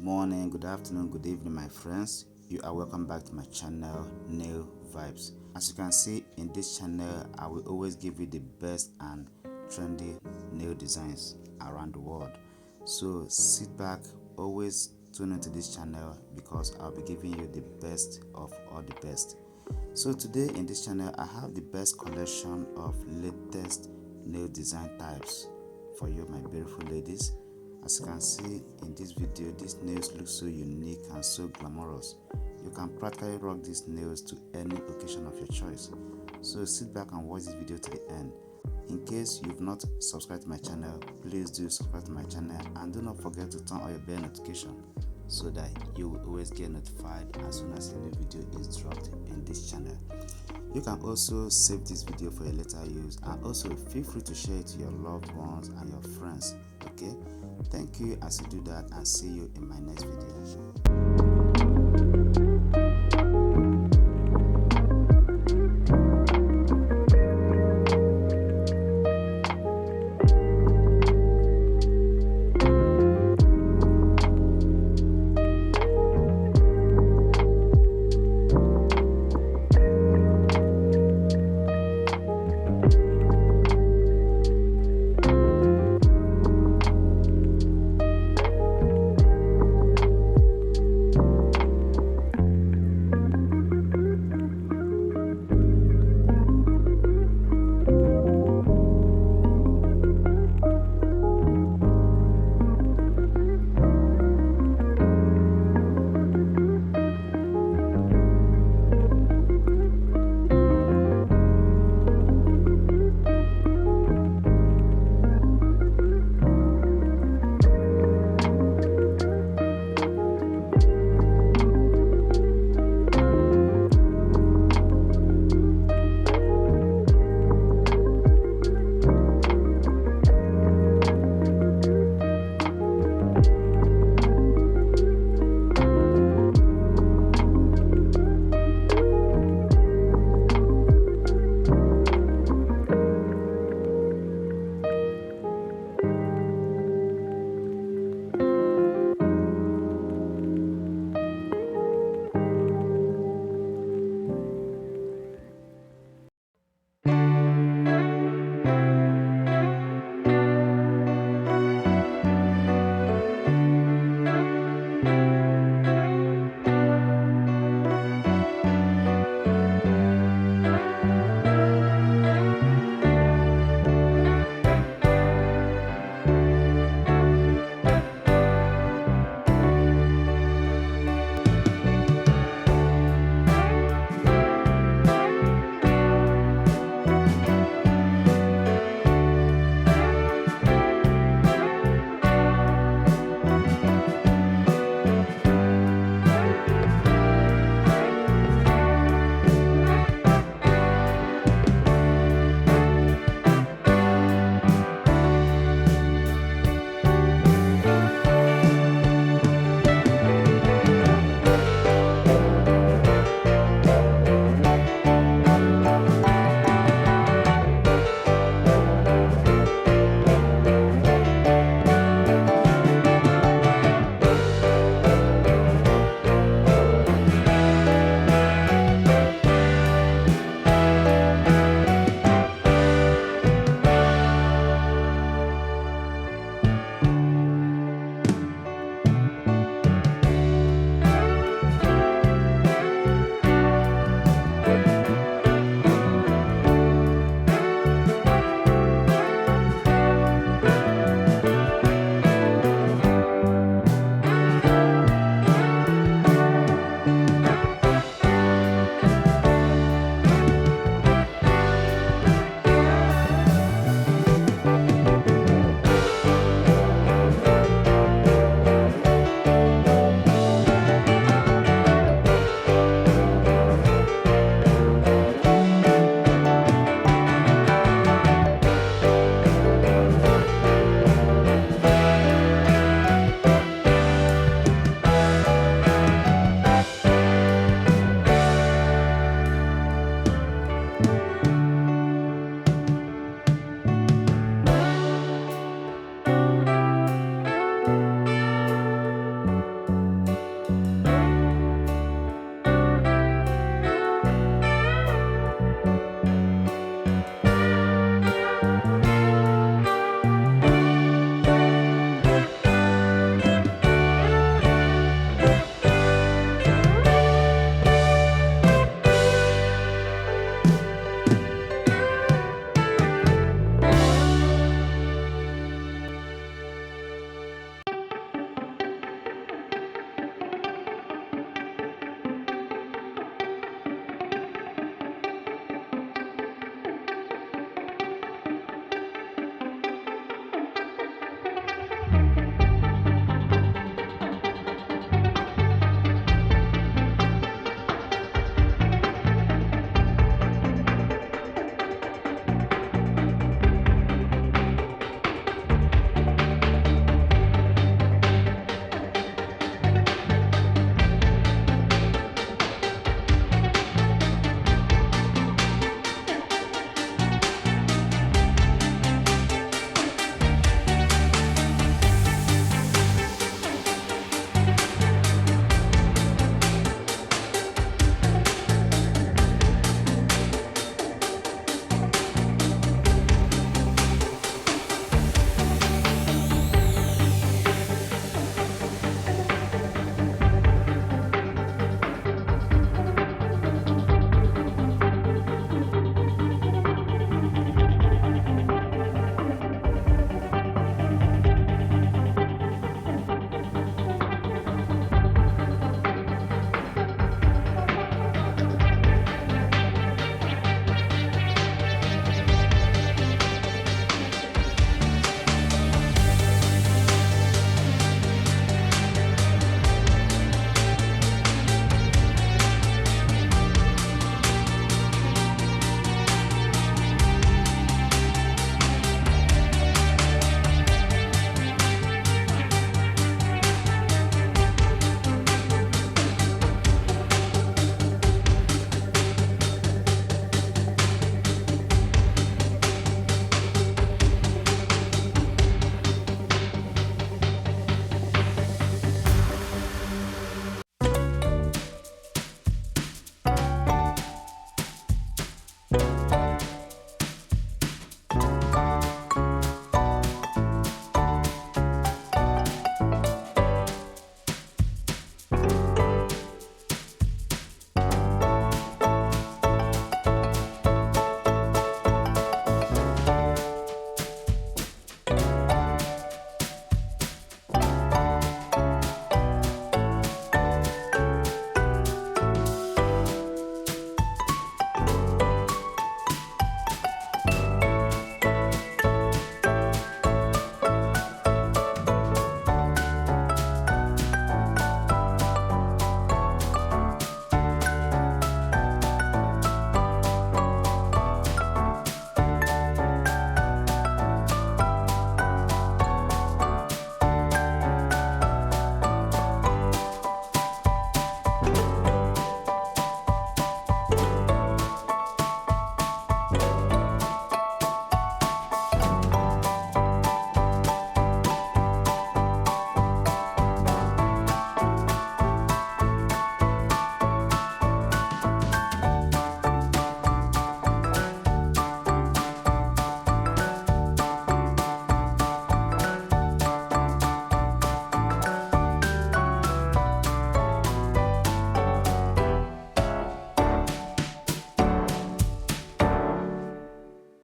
morning, good afternoon, good evening, my friends. You are welcome back to my channel, Nail Vibes. As you can see in this channel, I will always give you the best and trendy nail designs around the world. So sit back, always tune into this channel because I'll be giving you the best of all the best. So today in this channel, I have the best collection of latest nail design types for you, my beautiful ladies. As you can see in this video, these nails look so unique and so glamorous. You can practically rock these nails to any occasion of your choice. So sit back and watch this video to the end. In case you've not subscribed to my channel, please do subscribe to my channel and do not forget to turn on your bell notification so that you will always get notified as soon as a new video is dropped in this channel. You can also save this video for a later use, and also feel free to share it to your loved ones and your friends. Okay, thank you as you do that, and see you in my next video.